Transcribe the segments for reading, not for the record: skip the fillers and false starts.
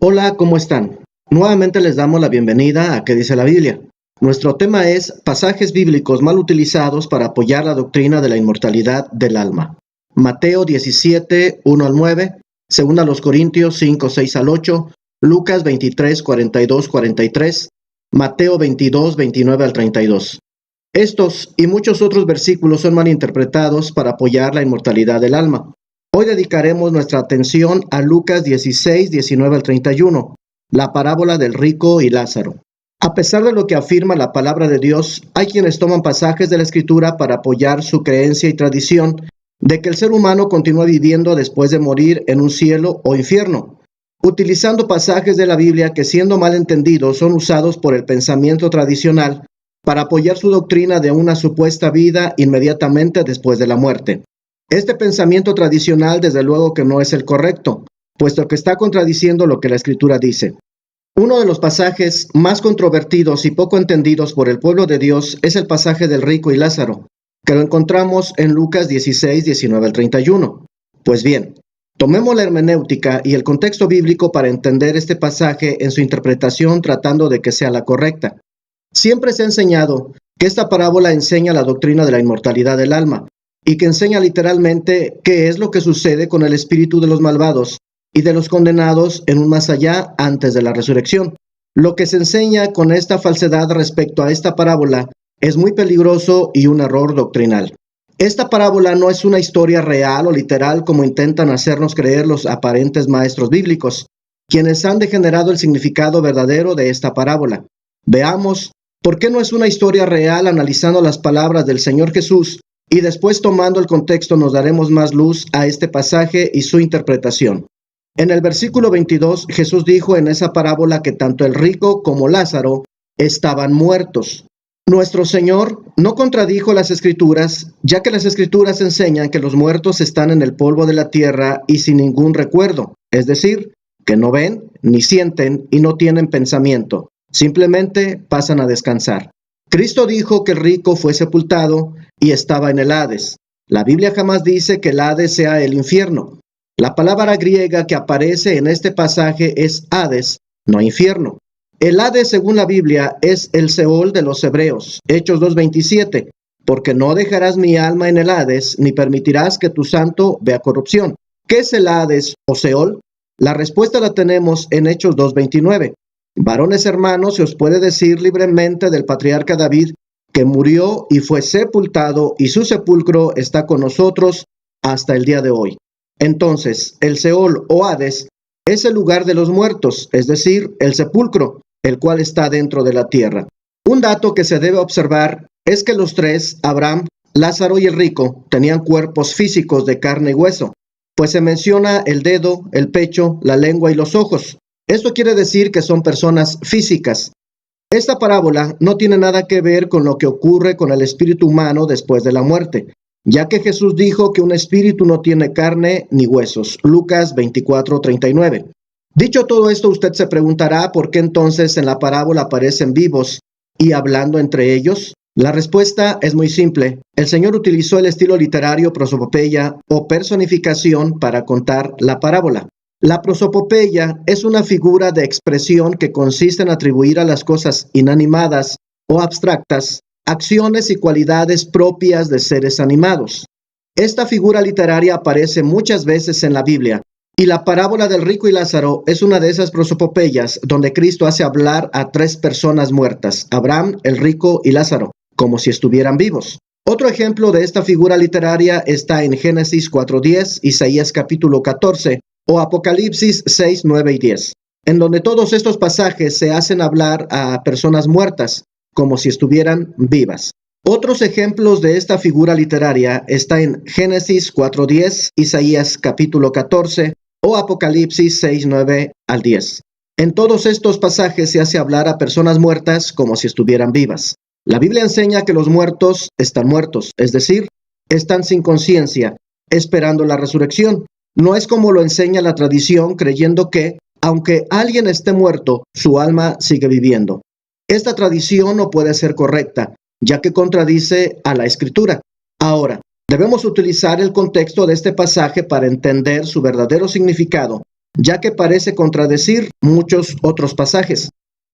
Hola, ¿cómo están? Nuevamente les damos la bienvenida a ¿Qué dice la Biblia? Nuestro tema es pasajes bíblicos mal utilizados para apoyar la doctrina de la inmortalidad del alma. Mateo 17, 1 al 9, 2 Corintios 5, 6 al 8, Lucas 23, 42, 43, Mateo 22, 29 al 32. Estos y muchos otros versículos son malinterpretados para apoyar la inmortalidad del alma. Hoy dedicaremos nuestra atención a Lucas 16, 19 al 31, la parábola del rico y Lázaro. A pesar de lo que afirma la palabra de Dios, hay quienes toman pasajes de la Escritura para apoyar su creencia y tradición de que el ser humano continúa viviendo después de morir en un cielo o infierno, utilizando pasajes de la Biblia que, siendo mal entendidos, son usados por el pensamiento tradicional para apoyar su doctrina de una supuesta vida inmediatamente después de la muerte. Este pensamiento tradicional desde luego que no es el correcto, puesto que está contradiciendo lo que la Escritura dice. Uno de los pasajes más controvertidos y poco entendidos por el pueblo de Dios es el pasaje del rico y Lázaro, que lo encontramos en Lucas 16, 19 al 31. Pues bien, tomemos la hermenéutica y el contexto bíblico para entender este pasaje en su interpretación tratando de que sea la correcta. Siempre se ha enseñado que esta parábola enseña la doctrina de la inmortalidad del alma, y que enseña literalmente qué es lo que sucede con el espíritu de los malvados y de los condenados en un más allá antes de la resurrección. Lo que se enseña con esta falsedad respecto a esta parábola es muy peligroso y un error doctrinal. Esta parábola no es una historia real o literal como intentan hacernos creer los aparentes maestros bíblicos, quienes han degenerado el significado verdadero de esta parábola. Veamos por qué no es una historia real analizando las palabras del Señor Jesús, y después, tomando el contexto, nos daremos más luz a este pasaje y su interpretación. En el versículo 22, Jesús dijo en esa parábola que tanto el rico como Lázaro estaban muertos. Nuestro Señor no contradijo las Escrituras, ya que las Escrituras enseñan que los muertos están en el polvo de la tierra y sin ningún recuerdo, es decir, que no ven, ni sienten y no tienen pensamiento, simplemente pasan a descansar. Cristo dijo que el rico fue sepultado y estaba en el Hades. La Biblia jamás dice que el Hades sea el infierno. La palabra griega que aparece en este pasaje es Hades, no infierno. El Hades, según la Biblia, es el Seol de los hebreos, Hechos 2:27, porque no dejarás mi alma en el Hades, ni permitirás que tu santo vea corrupción. ¿Qué es el Hades o Seol? La respuesta la tenemos en Hechos 2:29. Varones hermanos, se os puede decir libremente del patriarca David, que murió y fue sepultado, y su sepulcro está con nosotros hasta el día de hoy. Entonces, el Seol o Hades es el lugar de los muertos, es decir, el sepulcro, el cual está dentro de la tierra. Un dato que se debe observar es que los tres, Abraham, Lázaro y el rico, tenían cuerpos físicos de carne y hueso, pues se menciona el dedo, el pecho, la lengua y los ojos. Esto quiere decir que son personas físicas. Esta parábola no tiene nada que ver con lo que ocurre con el espíritu humano después de la muerte, ya que Jesús dijo que un espíritu no tiene carne ni huesos. Lucas 24:39. Dicho todo esto, usted se preguntará por qué entonces en la parábola aparecen vivos y hablando entre ellos. La respuesta es muy simple. El Señor utilizó el estilo literario prosopopeya o personificación para contar la parábola. La prosopopeya es una figura de expresión que consiste en atribuir a las cosas inanimadas o abstractas acciones y cualidades propias de seres animados. Esta figura literaria aparece muchas veces en la Biblia, y la parábola del rico y Lázaro es una de esas prosopopeyas donde Cristo hace hablar a tres personas muertas, Abraham, el rico y Lázaro, como si estuvieran vivos. Otro ejemplo de esta figura literaria está en Génesis 4:10, Isaías capítulo 14, o Apocalipsis 6, 9 y 10, en donde todos estos pasajes se hacen hablar a personas muertas, como si estuvieran vivas. Otros ejemplos de esta figura literaria está en Génesis 4:10, Isaías capítulo 14 o Apocalipsis 6, 9 al 10. En todos estos pasajes se hace hablar a personas muertas como si estuvieran vivas. La Biblia enseña que los muertos están muertos, es decir, están sin conciencia, esperando la resurrección. No es como lo enseña la tradición, creyendo que, aunque alguien esté muerto, su alma sigue viviendo. Esta tradición no puede ser correcta, ya que contradice a la Escritura. Ahora, debemos utilizar el contexto de este pasaje para entender su verdadero significado ya que parece contradecir muchos otros pasajes.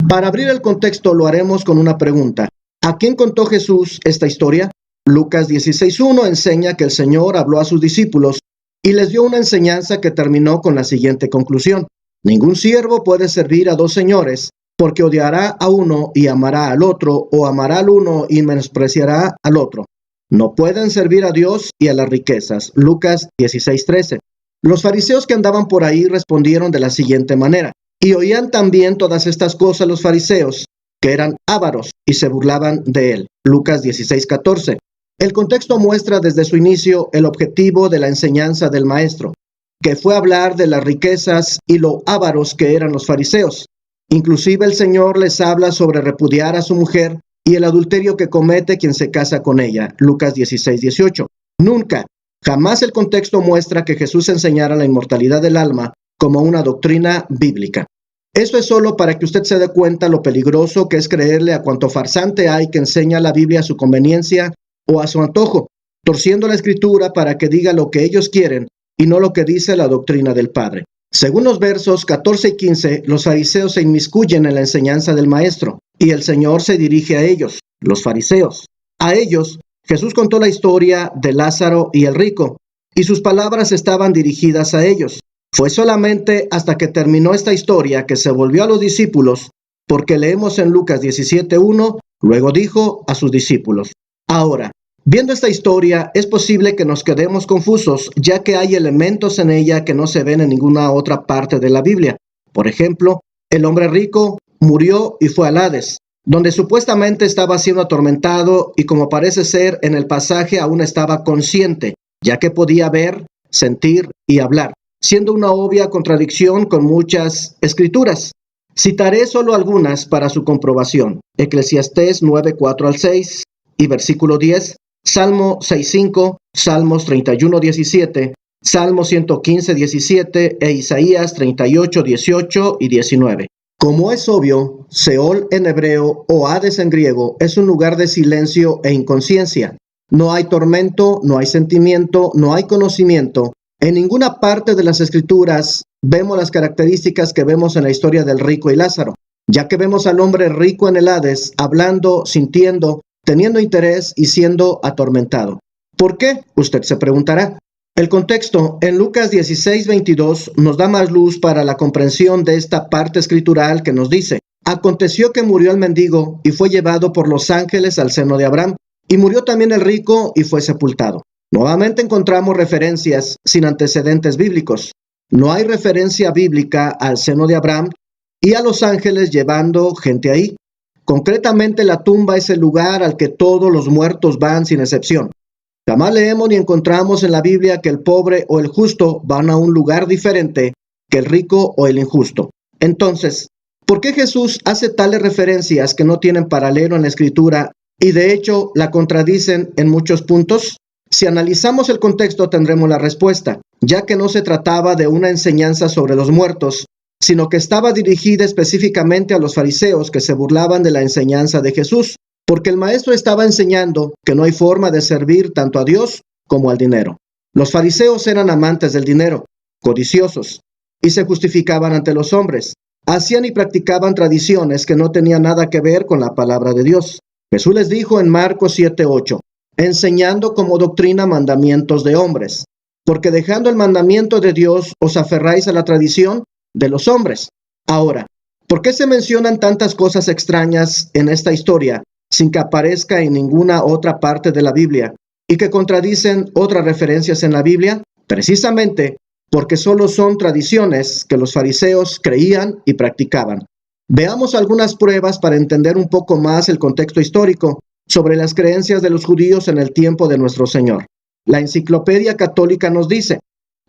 Para abrir el contexto lo haremos con una pregunta. ¿A quién contó Jesús esta historia? Lucas 16:1 enseña que el Señor habló a sus discípulos y les dio una enseñanza que terminó con la siguiente conclusión. Ningún siervo puede servir a dos señores, porque odiará a uno y amará al otro, o amará al uno y menospreciará al otro. No pueden servir a Dios y a las riquezas. Lucas 16:13. Los fariseos que andaban por ahí respondieron de la siguiente manera. Y oían también todas estas cosas los fariseos, que eran ávaros, y se burlaban de él. Lucas 16:14. El contexto muestra desde su inicio el objetivo de la enseñanza del maestro, que fue hablar de las riquezas y lo ávaros que eran los fariseos. Inclusive el Señor les habla sobre repudiar a su mujer y el adulterio que comete quien se casa con ella. Lucas 16:18. Nunca, jamás el contexto muestra que Jesús enseñara la inmortalidad del alma como una doctrina bíblica. Eso es solo para que usted se dé cuenta lo peligroso que es creerle a cuanto farsante hay que enseña la Biblia a su conveniencia o a su antojo, torciendo la Escritura para que diga lo que ellos quieren y no lo que dice la doctrina del Padre. Según los versos 14 y 15, los fariseos se inmiscuyen en la enseñanza del Maestro, y el Señor se dirige a ellos, los fariseos. A ellos, Jesús contó la historia de Lázaro y el rico, y sus palabras estaban dirigidas a ellos. Fue solamente hasta que terminó esta historia que se volvió a los discípulos, porque leemos en Lucas 17:1, luego dijo a sus discípulos. Ahora, viendo esta historia, es posible que nos quedemos confusos, ya que hay elementos en ella que no se ven en ninguna otra parte de la Biblia. Por ejemplo, el hombre rico murió y fue al Hades, donde supuestamente estaba siendo atormentado y como parece ser en el pasaje aún estaba consciente, ya que podía ver, sentir y hablar, siendo una obvia contradicción con muchas escrituras. Citaré solo algunas para su comprobación. Eclesiastés 9:4-6 y versículo 10, Salmo 6:5, Salmos 31:17, Salmo 115:17 e Isaías 38:18 y 19. Como es obvio, Seol en hebreo o Hades en griego es un lugar de silencio e inconsciencia. No hay tormento, no hay sentimiento, no hay conocimiento. En ninguna parte de las Escrituras vemos las características que vemos en la historia del rico y Lázaro, ya que vemos al hombre rico en el Hades hablando, sintiendo, teniendo interés y siendo atormentado. ¿Por qué? Usted se preguntará. El contexto en Lucas 16:22 nos da más luz para la comprensión de esta parte escritural que nos dice: aconteció que murió el mendigo y fue llevado por los ángeles al seno de Abraham, y murió también el rico y fue sepultado. Nuevamente encontramos referencias sin antecedentes bíblicos. No hay referencia bíblica al seno de Abraham y a los ángeles llevando gente ahí. Concretamente, la tumba es el lugar al que todos los muertos van sin excepción. Jamás leemos ni encontramos en la Biblia que el pobre o el justo van a un lugar diferente que el rico o el injusto. Entonces, ¿por qué Jesús hace tales referencias que no tienen paralelo en la Escritura y de hecho la contradicen en muchos puntos? Si analizamos el contexto tendremos la respuesta, ya que no se trataba de una enseñanza sobre los muertos, sino que estaba dirigida específicamente a los fariseos que se burlaban de la enseñanza de Jesús, porque el maestro estaba enseñando que no hay forma de servir tanto a Dios como al dinero. Los fariseos eran amantes del dinero, codiciosos, y se justificaban ante los hombres. Hacían y practicaban tradiciones que no tenían nada que ver con la palabra de Dios. Jesús les dijo en Marcos 7:8, enseñando como doctrina mandamientos de hombres, porque dejando el mandamiento de Dios os aferráis a la tradición de los hombres. Ahora, ¿por qué se mencionan tantas cosas extrañas en esta historia sin que aparezca en ninguna otra parte de la Biblia y que contradicen otras referencias en la Biblia? Precisamente porque solo son tradiciones que los fariseos creían y practicaban. Veamos algunas pruebas para entender un poco más el contexto histórico sobre las creencias de los judíos en el tiempo de nuestro Señor. La Enciclopedia Católica nos dice: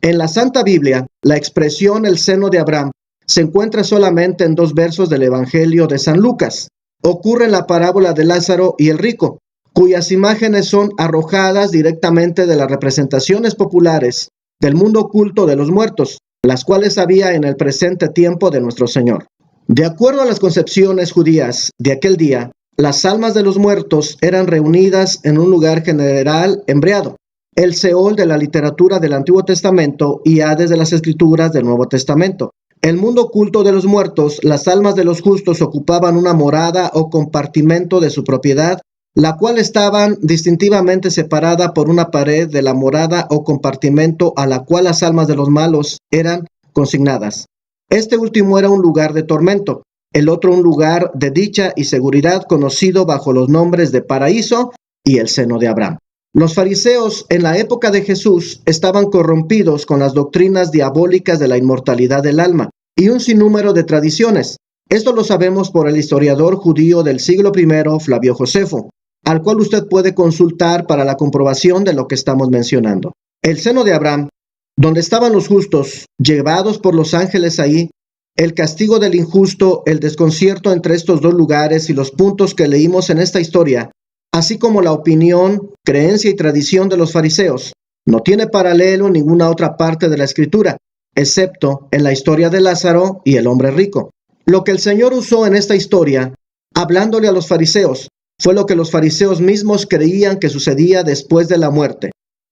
en la Santa Biblia, la expresión el seno de Abraham se encuentra solamente en 2 versos del Evangelio de San Lucas. Ocurre en la parábola de Lázaro y el rico, cuyas imágenes son arrojadas directamente de las representaciones populares del mundo oculto de los muertos, las cuales había en el presente tiempo de nuestro Señor. De acuerdo a las concepciones judías de aquel día, las almas de los muertos eran reunidas en un lugar general embreado. el Seol de la literatura del Antiguo Testamento y Hades de las Escrituras del Nuevo Testamento. El mundo oculto de los muertos, las almas de los justos ocupaban una morada o compartimento de su propiedad, la cual estaban distintivamente separada por una pared de la morada o compartimento a la cual las almas de los malos eran consignadas. Este último era un lugar de tormento, el otro un lugar de dicha y seguridad conocido bajo los nombres de paraíso y el seno de Abraham. Los fariseos en la época de Jesús estaban corrompidos con las doctrinas diabólicas de la inmortalidad del alma y un sinnúmero de tradiciones. Esto lo sabemos por el historiador judío del siglo I, Flavio Josefo, al cual usted puede consultar para la comprobación de lo que estamos mencionando. El seno de Abraham, donde estaban los justos, llevados por los ángeles ahí, el castigo del injusto, el desconcierto entre estos dos lugares y los puntos que leímos en esta historia, así como la opinión, creencia y tradición de los fariseos, no tiene paralelo en ninguna otra parte de la Escritura, excepto en la historia de Lázaro y el hombre rico. Lo que el Señor usó en esta historia, hablándole a los fariseos, fue lo que los fariseos mismos creían que sucedía después de la muerte.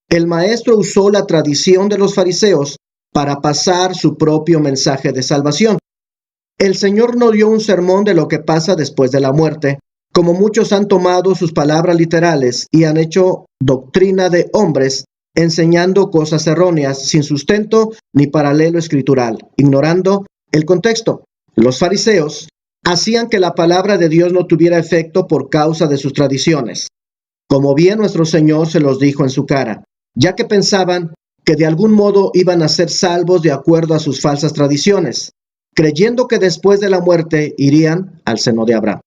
El maestro usó la tradición de los fariseos para pasar su propio mensaje de salvación. El Señor no dio un sermón de lo que pasa después de la muerte, como muchos han tomado sus palabras literales y han hecho doctrina de hombres, enseñando cosas erróneas, sin sustento ni paralelo escritural, ignorando el contexto. Los fariseos hacían que la palabra de Dios no tuviera efecto por causa de sus tradiciones, como bien nuestro Señor se los dijo en su cara, ya que pensaban que de algún modo iban a ser salvos de acuerdo a sus falsas tradiciones, creyendo que después de la muerte irían al seno de Abraham.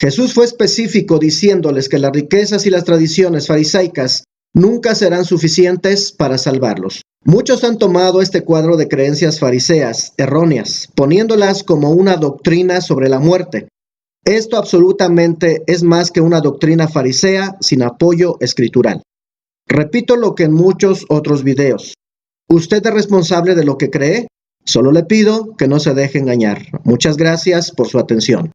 Jesús fue específico diciéndoles que las riquezas y las tradiciones farisaicas nunca serán suficientes para salvarlos. Muchos han tomado este cuadro de creencias fariseas erróneas, poniéndolas como una doctrina sobre la muerte. Esto absolutamente es más que una doctrina farisea sin apoyo escritural. Repito lo que en muchos otros videos. ¿Usted es responsable de lo que cree? Solo le pido que no se deje engañar. Muchas gracias por su atención.